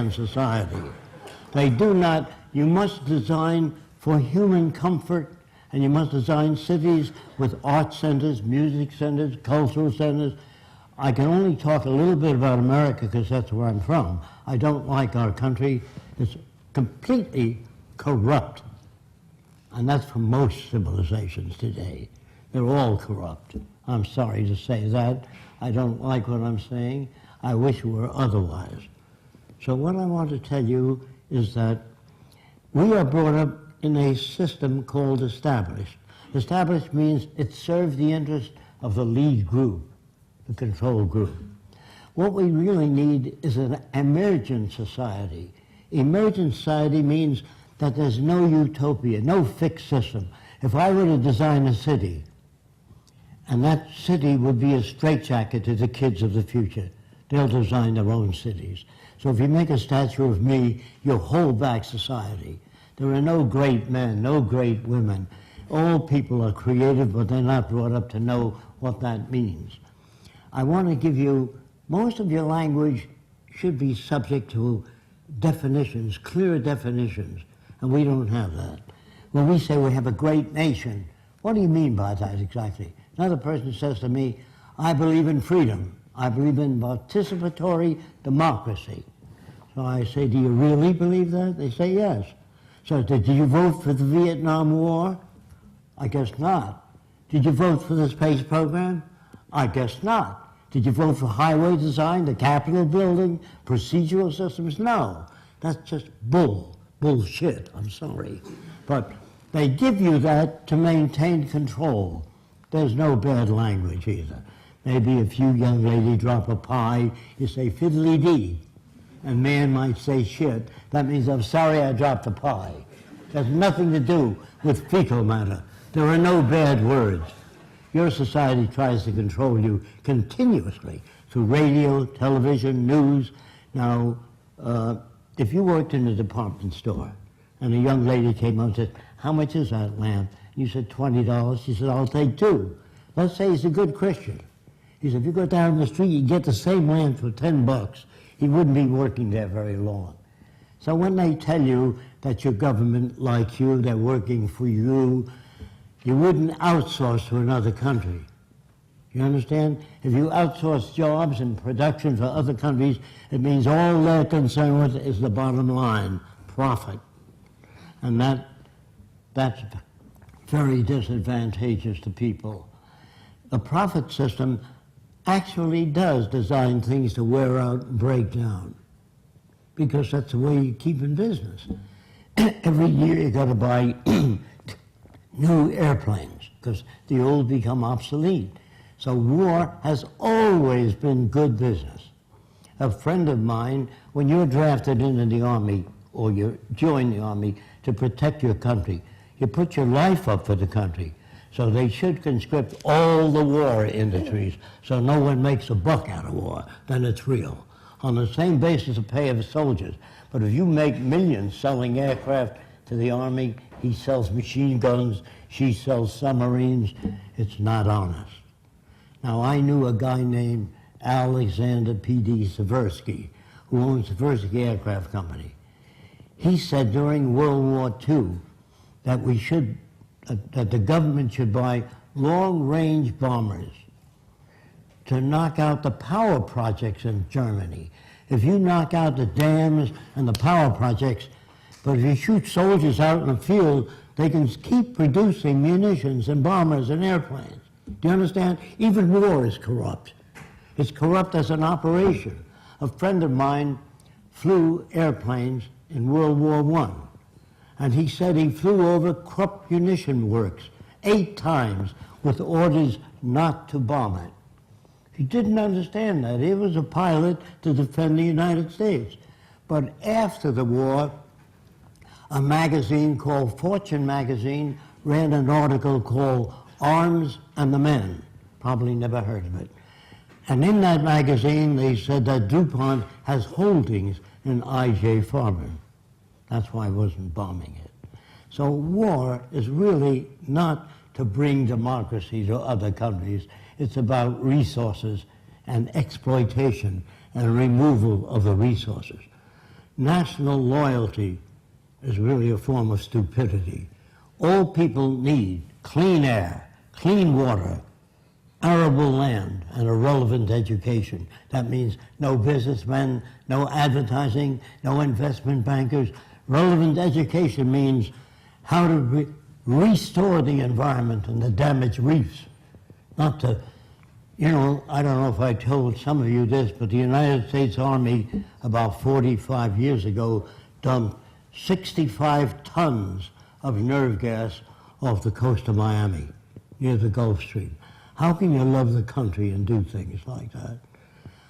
American society. They do not. You must design for human comfort, and you must design cities with art centers, music centers, cultural centers. I can only talk a little bit about America because that's where I'm from. I don't like our country. It's completely corrupt. And that's for most civilizations today. They're all corrupt. I'm sorry to say that. I don't like what I'm saying. I wish it were otherwise. So what I want to tell you is that we are brought up in a system called established. Established means it serves the interest of the lead group, the control group. What we really need is an emergent society. Emergent society means that there's no utopia, no fixed system. If I were to design a city, and that city would be a straitjacket to the kids of the future, they'll design their own cities. So if you make a statue of me, you'll hold back society. There are no great men, no great women. All people are creative, but they're not brought up to know what that means. I want to give you, most of your language should be subject to definitions, clear definitions, and we don't have that. When we say we have a great nation, what do you mean by that exactly? Another person says to me, I believe in freedom. I believe in participatory democracy. So I say, do you really believe that? They say yes. So did you vote for the Vietnam War? I guess not. Did you vote for the space program? I guess not. Did you vote for highway design, the Capitol building, procedural systems? No. That's just bullshit, I'm sorry. But they give you that to maintain control. There's no bad language either. Maybe if you young lady drop a pie, you say fiddly-dee. And man might say shit. That means I'm sorry I dropped a pie. It has nothing to do with fecal matter. There are no bad words. Your society tries to control you continuously through radio, television, news. Now, if you worked in a department store and a young lady came up and said, how much is that lamp? You said $20. She said, I'll take two. Let's say he's a good Christian. He said, if you go down the street, you get the same lamp for $10. He wouldn't be working there very long. So when they tell you that your government likes you, they're working for you, you wouldn't outsource to another country. You understand? If you outsource jobs and production for other countries, it means all they're concerned with is the bottom line, profit. And that's very disadvantageous to people. The profit system actually does design things to wear out and break down, because that's the way you keep in business. Every year you got to buy new airplanes because the old become obsolete. So war has always been good business. A friend of mine, when you're drafted into the Army or you join the Army to protect your country, you put your life up for the country. So they should conscript all the war industries so no one makes a buck out of war. Then it's real. On the same basis of pay of soldiers. But if you make millions selling aircraft to the Army, he sells machine guns, she sells submarines, it's not honest. Now, I knew a guy named Alexander P.D. Seversky, who owns Seversky Aircraft Company. He said during World War II that that the government should buy long-range bombers to knock out the power projects in Germany. If you knock out the dams and the power projects, but if you shoot soldiers out in the field, they can keep producing munitions and bombers and airplanes. Do you understand? Even war is corrupt. It's corrupt as an operation. A friend of mine flew airplanes in World War I, and he said he flew over Krupp munition works 8 times with orders not to bomb it. He didn't understand that. He was a pilot to defend the United States. But after the war, a magazine called Fortune magazine ran an article called Arms and the Men. Probably never heard of it. And in that magazine, they said that DuPont has holdings in I.J. Farben. That's why I wasn't bombing it. So war is really not to bring democracy to other countries. It's about resources and exploitation and removal of the resources. national loyalty is really a form of stupidity. All people need clean air, clean water, arable land, and a relevant education. That means no businessmen, no advertising, no investment bankers. Relevant education means how to restore the environment and the damaged reefs. Not to, I don't know if I told some of you this, but the United States Army about 45 years ago dumped 65 tons of nerve gas off the coast of Miami, near the Gulf Stream. How can you love the country and do things like that?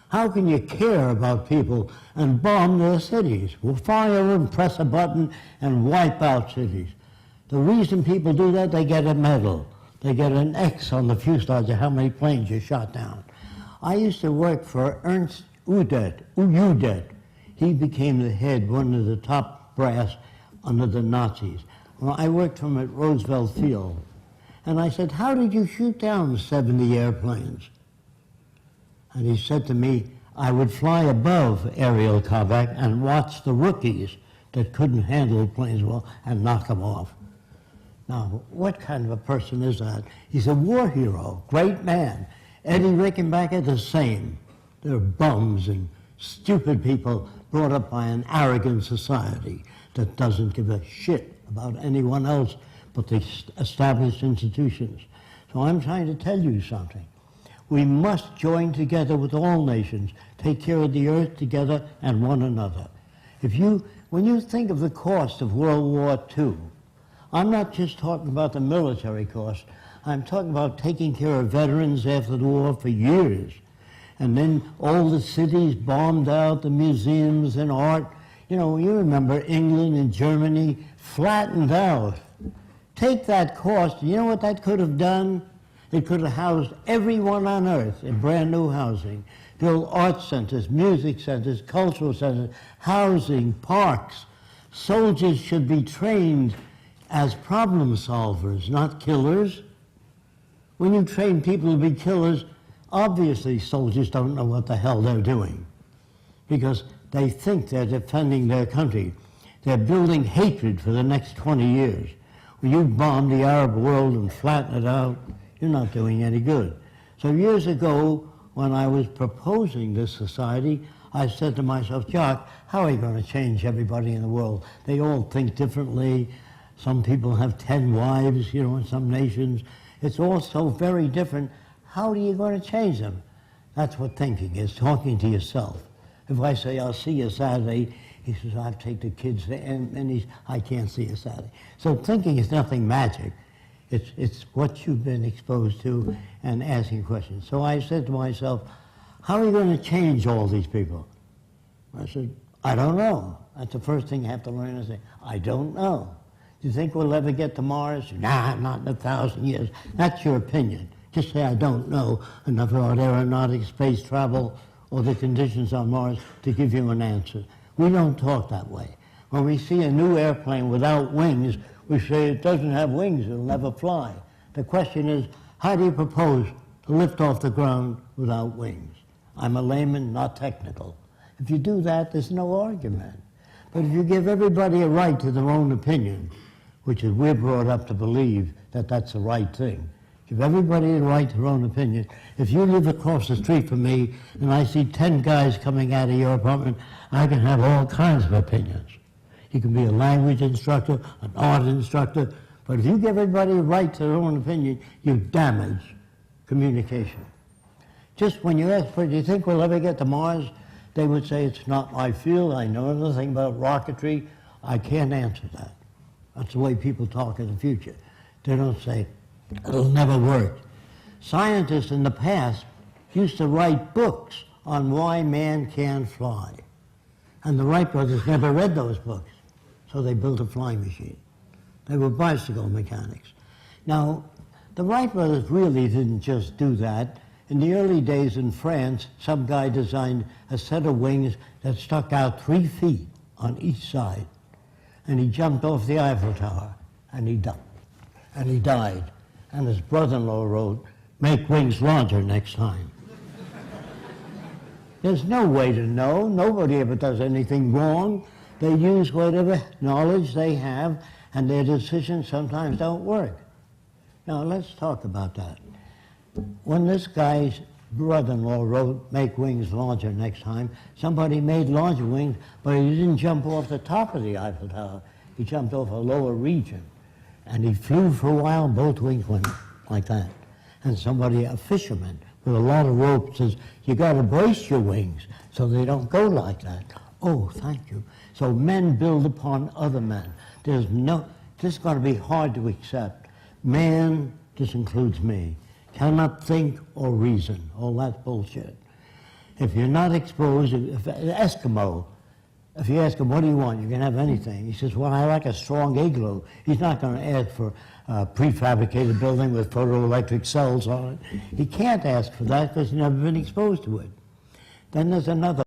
How can you care about people and bomb their cities? We'll fire and press a button and wipe out cities. The reason people do that, they get a medal. They get an X on the fuselage of how many planes you shot down. I used to work for Ernst Udet. He became the head, one of the top brass under the Nazis. Well, I worked for him at Roosevelt Field. And I said, how did you shoot down 70 airplanes? And he said to me, I would fly above aerial combat and watch the rookies that couldn't handle planes well and knock them off. Now, what kind of a person is that? He's a war hero, great man. Eddie Rickenbacker, the same. They're bums and stupid people brought up by an arrogant society that doesn't give a shit about anyone else but the established institutions. So I'm trying to tell you something. We must join together with all nations, take care of the earth together and one another. When you think of the cost of World War II, I'm not just talking about the military cost. I'm talking about taking care of veterans after the war for years. And then all the cities bombed out, the museums and art. You remember England and Germany flattened out. Take that cost, you know what that could have done? It could have housed everyone on earth in brand new housing. Build art centers, music centers, cultural centers, housing, parks. Soldiers should be trained as problem solvers, not killers. When you train people to be killers, obviously soldiers don't know what the hell they're doing because they think they're defending their country. They're building hatred for the next 20 years. When you bomb the Arab world and flatten it out, you're not doing any good. So years ago, when I was proposing this society, I said to myself, Jock, how are you going to change everybody in the world? They all think differently. Some people have 10 wives, in some nations. It's all so very different. How are you going to change them? That's what thinking is, talking to yourself. If I say, I'll see you Saturday, he says, I'll take the kids there, and I can't see you Saturday. So thinking is nothing magic. It's what you've been exposed to and asking questions. So I said to myself, how are you going to change all these people? I said, I don't know. That's the first thing you have to learn is say, I don't know. Do you think we'll ever get to Mars? Nah, not in 1,000 years. That's your opinion. Just say, I don't know enough about aeronautic space travel or the conditions on Mars to give you an answer. We don't talk that way. When we see a new airplane without wings, we say it doesn't have wings, it'll never fly. The question is, how do you propose to lift off the ground without wings? I'm a layman, not technical. If you do that, there's no argument. But if you give everybody a right to their own opinion, which is we're brought up to believe that that's the right thing, give everybody the right to their own opinion. If you live across the street from me and I see 10 guys coming out of your apartment, I can have all kinds of opinions. You can be a language instructor, an art instructor, but if you give everybody a right to their own opinion, you damage communication. Just when you ask, do you think we'll ever get to Mars? They would say, it's not my field, I know nothing about rocketry, I can't answer that. That's the way people talk in the future. They don't say, it'll never work. Scientists in the past used to write books on why man can't fly. And the Wright brothers never read those books, so they built a flying machine. They were bicycle mechanics. Now, the Wright brothers really didn't just do that. In the early days in France, some guy designed a set of wings that stuck out 3 feet on each side. And he jumped off the Eiffel Tower, and he died. And his brother-in-law wrote, make wings larger next time. There's no way to know. Nobody ever does anything wrong. They use whatever knowledge they have, and their decisions sometimes don't work. Now, let's talk about that. When this guy's brother-in-law wrote, "Make wings larger next time," somebody made larger wings, but he didn't jump off the top of the Eiffel Tower. He jumped off a lower region. And he flew for a while, and both wings went like that. And somebody, a fisherman with a lot of rope, says, "You got to brace your wings so they don't go like that." Oh, thank you. So men build upon other men. This is going to be hard to accept. Man, this includes me, cannot think or reason. Oh, that's bullshit. If you're not exposed, if Eskimo, if you ask him, "What do you want?" You can have anything. He says, "Well, I like a strong igloo." He's not going to ask for a prefabricated building with photoelectric cells on it. He can't ask for that because he's never been exposed to it. Then there's another